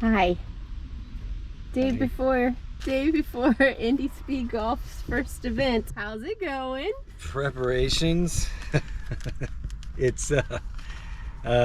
Hi. Day before Indy Speed Golf's first event. How's it going? Preparations. It's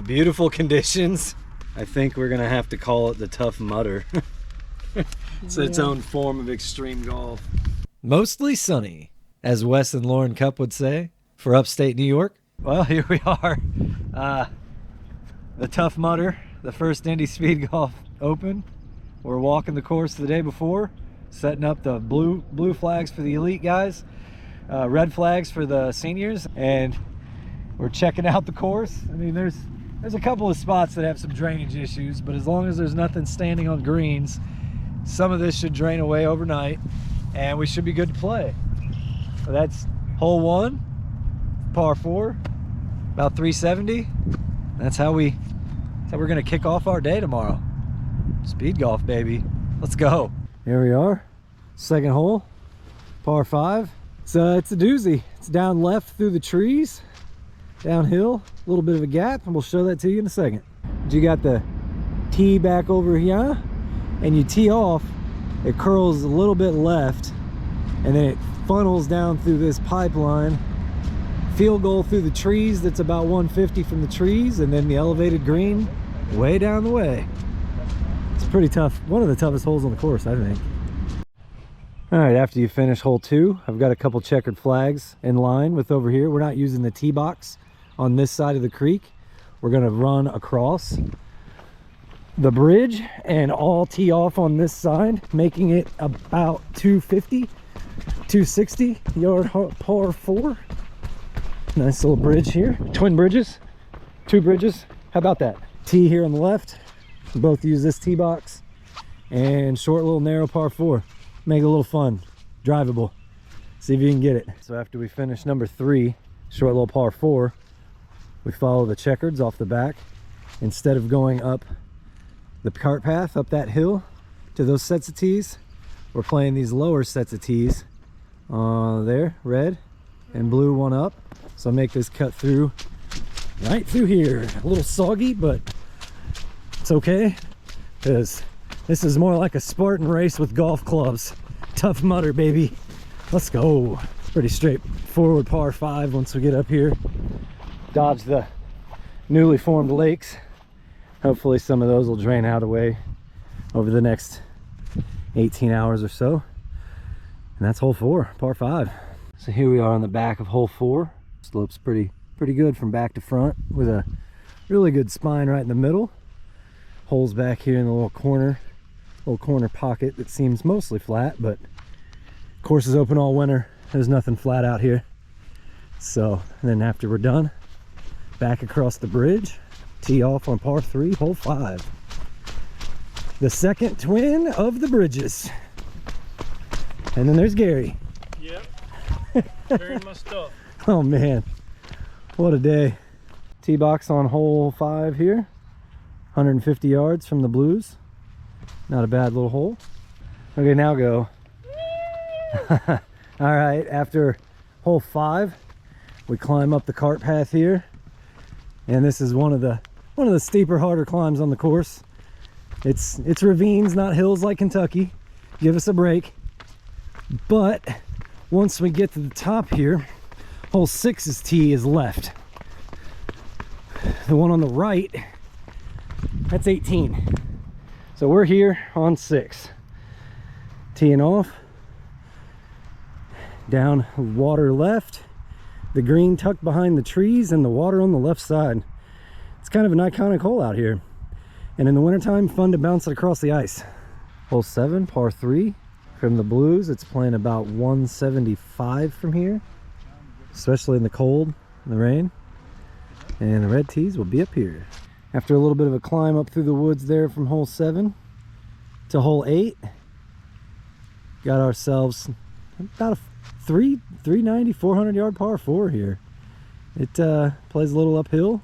beautiful conditions. I think we're gonna have to call it the Tough Mudder. It's its own form of extreme golf. Mostly sunny, as Wes and Lauren Cupp would say, for upstate New York. Well, here we are. The Tough Mudder, the first Indy Speed Golf Open. We're walking the course the day before, setting up the blue flags for the elite guys, red flags for the seniors, and we're checking out the course. I mean, there's a couple of spots that have some drainage issues, but as long as there's nothing standing on greens, some of this should drain away overnight, and we should be good to play. So that's hole 1, par 4, about 370. That's how we're gonna kick off our day tomorrow. Speed golf, baby. Let's go. Here we are, second hole, par 5. It's a doozy. It's down left through the trees, downhill, a little bit of a gap, and we'll show that to you in a second. You got the tee back over here, and you tee off, it curls a little bit left, and then it funnels down through this pipeline, field goal through the trees that's about 150 from the trees, and then the elevated green way down the way. It's pretty tough, one of the toughest holes on the course, I think. All right, after you finish hole 2, I've got a couple checkered flags in line with over here. We're not using the tee box on this side of the creek. We're gonna run across the bridge and all tee off on this side, making it about 250, 260 yard par 4. Nice little bridge here. Twin bridges, 2 bridges. How about that? Tee here on the left. Both use this tee box, and short little narrow par 4. Make it a little fun, drivable. See if you can get it. So after we finish number 3, short little par 4, we follow the checkers off the back. Instead of going up the cart path, up that hill to those sets of tees, we're playing these lower sets of tees. There, red and blue, one up. So make this cut through, right through here. A little soggy, but it's okay, because this is more like a Spartan race with golf clubs. Tough Mudder, baby. Let's go. Pretty straightforward par 5 once we get up here. Dodge the newly formed lakes. Hopefully some of those will drain out away over the next 18 hours or so. And that's hole 4, par 5. So here we are on the back of hole 4. Slopes pretty good from back to front, with a really good spine right in the middle. Holes back here in the little corner pocket that seems mostly flat, but course is open all winter. There's nothing flat out here. So, and then after we're done, back across the bridge, tee off on par 3, hole 5. The second twin of the bridges. And then there's Gary. Yep. Carrying my stuff. Oh man, what a day. Tee box on hole 5 here. 150 yards from the blues. Not a bad little hole. Okay, now go. All right, after hole 5, we climb up the cart path here, and this is one of the steeper, harder climbs on the course. It's ravines, not hills like Kentucky. Give us a break. But once we get to the top here, hole 6's tee is left. The one on the right, that's 18. So we're here on 6. Teeing off. Down water left. The green tucked behind the trees and the water on the left side. It's kind of an iconic hole out here. And in the wintertime, fun to bounce it across the ice. Hole 7, par 3. From the blues, it's playing about 175 from here. Especially in the cold and the rain. And the red tees will be up here. After a little bit of a climb up through the woods there from hole 7 to hole 8, got ourselves about a 390, 400 yard par 4 here. It plays a little uphill,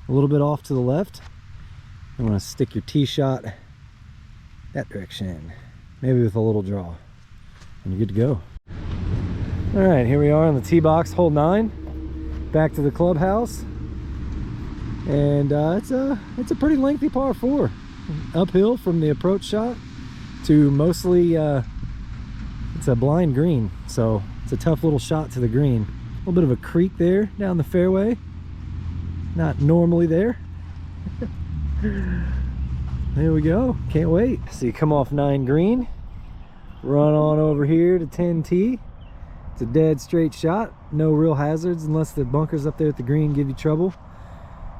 a little bit off to the left. You want to stick your tee shot that direction, maybe with a little draw, and you're good to go. All right, here we are on the tee box, hole 9, back to the clubhouse. And it's a pretty lengthy par 4. uphill from the approach shot to mostly it's a blind green, so it's a tough little shot to the green. A little bit of a creek there down the fairway, not normally there. There we go, can't wait. So you come off 9 green, run on over here to 10T. It's a dead straight shot, no real hazards unless the bunkers up there at the green give you trouble.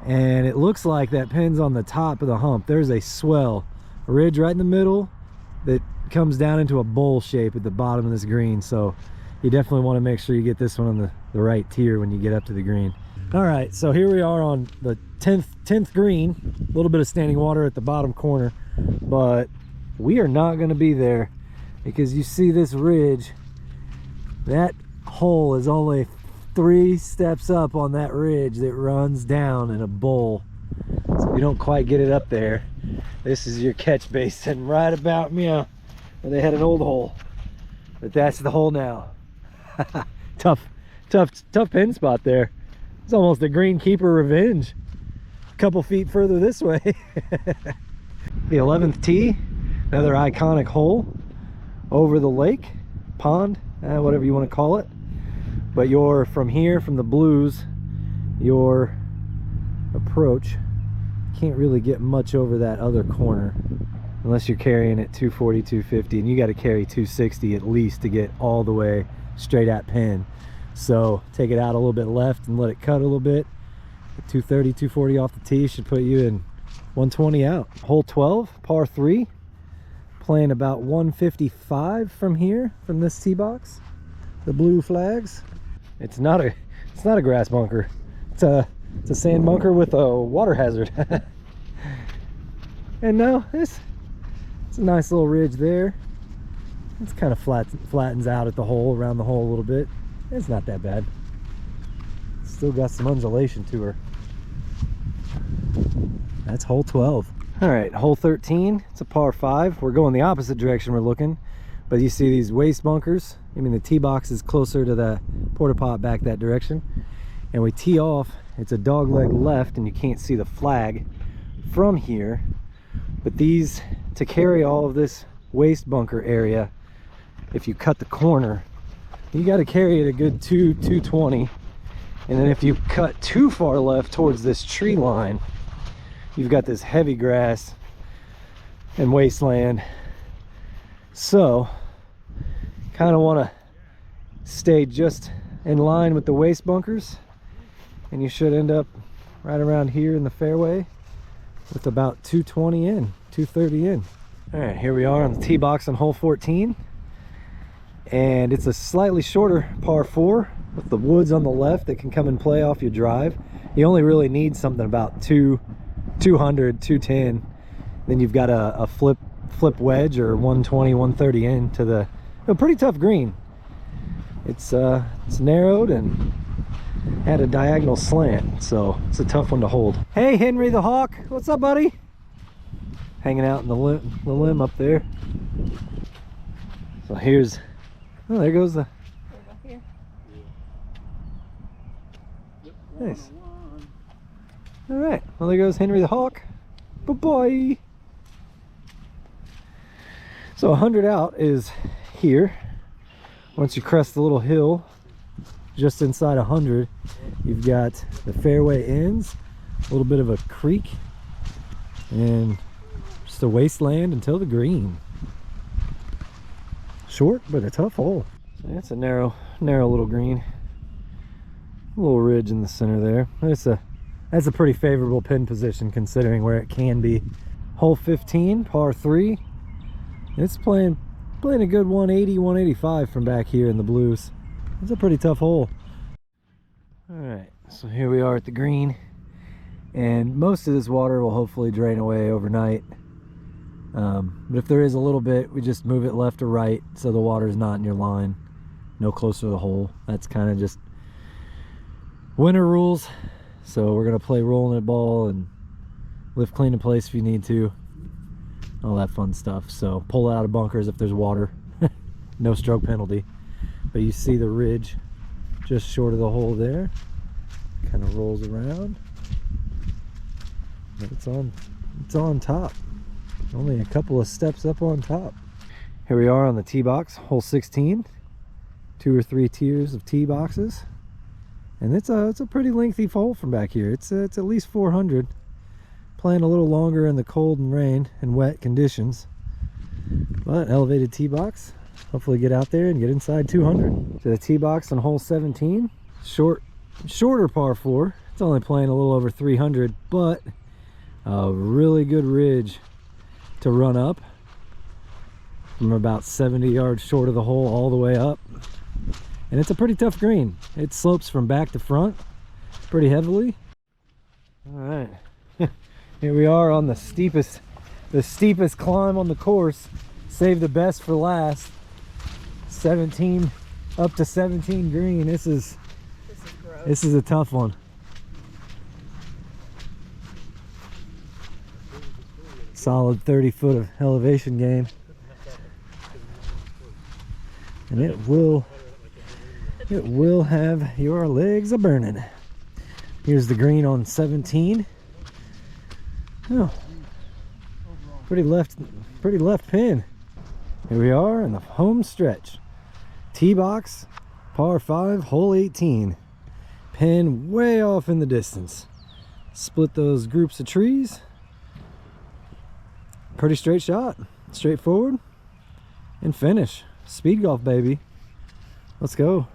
And it looks like that pin's on the top of the hump. There's a swell, a ridge right in the middle that comes down into a bowl shape at the bottom of this green. So you definitely want to make sure you get this one on the right tier when you get up to the green. All right, so here we are on the 10th green. A little bit of standing water at the bottom corner, but we are not going to be there because you see this ridge. That hole is only 3 steps up on that ridge that runs down in a bowl. So you don't quite get it up there. This is your catch basin right about where they had an old hole, but that's the hole now. tough pin spot there. It's almost a greenkeeper revenge. A couple feet further this way. The 11th tee, another iconic hole over the lake, pond, whatever you want to call it. But you're from here, from the blues, your approach can't really get much over that other corner unless you're carrying it 240, 250, and you got to carry 260 at least to get all the way straight at pin. So take it out a little bit left and let it cut a little bit. 230, 240 off the tee should put you in 120 out. Hole 12, par 3, playing about 155 from here, from this tee box. The blue flags. It's not a grass bunker. It's a sand bunker with a water hazard. And now it's a nice little ridge there. It's kind of flattens out at the hole, around the hole a little bit. It's not that bad. Still got some undulation to her. That's hole 12. All right, hole 13. It's a par 5. We're going the opposite direction we're looking, but you see these waste bunkers. I mean, the tee box is closer to the porta pot back that direction, and we tee off. It's a dog leg left, and you can't see the flag from here. But these, to carry all of this waste bunker area, if you cut the corner, you got to carry it a good 220. And then if you cut too far left towards this tree line, you've got this heavy grass and wasteland. So kind of want to stay just in line with the waste bunkers, and you should end up right around here in the fairway with about 220 in, 230 in. All right, here we are on the tee box on hole 14, and it's a slightly shorter par 4 with the woods on the left that can come and play off your drive. You only really need something about 200, 210. Then you've got a flip wedge or 120, 130 in to the pretty tough green. It's narrowed and had a diagonal slant, so it's a tough one to hold. Hey, Henry the Hawk, what's up, buddy? Hanging out in the limb up there. So here's, oh, there goes the. Here. Nice. All right, well, there goes Henry the Hawk. Bye-bye. So 100 out is here. Once you crest the little hill, just inside 100, you've got the fairway ends, a little bit of a creek, and just a wasteland until the green. Short, but a tough hole. So it's a narrow little green. A little ridge in the center there. That's a pretty favorable pin position considering where it can be. Hole 15, par 3. It's playing a good 180, 185 from back here in the blues. It's a pretty tough hole. All right, so here we are at the green, and most of this water will hopefully drain away overnight. But if there is a little bit, we just move it left or right so the water's not in your line, no closer to the hole. That's kind of just winter rules. So we're gonna play rolling it ball and lift clean in place if you need to, all that fun stuff. So pull out of bunkers if there's water. No stroke penalty. But you see the ridge just short of the hole there, kind of rolls around, but it's on top. Only a couple of steps up on top. Here we are on the tee box, hole 16. 2 or 3 tiers of tee boxes. And it's a pretty lengthy hole from back here. It's at least 400. Playing a little longer in the cold and rain and wet conditions. But elevated tee box. Hopefully get out there and get inside 200. To the tee box on hole 17. Shorter par 4. It's only playing a little over 300, but a really good ridge to run up from about 70 yards short of the hole all the way up. And it's a pretty tough green. It slopes from back to front pretty heavily. All right, here we are on the steepest climb on the course. Save the best for last. 17 up to 17 green. This is a tough one. Solid 30 foot of elevation gain. And it will have your legs a burning. Here's the green on 17. Oh, pretty left pin. Here we are in the home stretch. Tee box, par 5, hole 18. Pin way off in the distance. Split those groups of trees. Pretty straight shot, straightforward, and finish. Speed golf, baby. Let's go.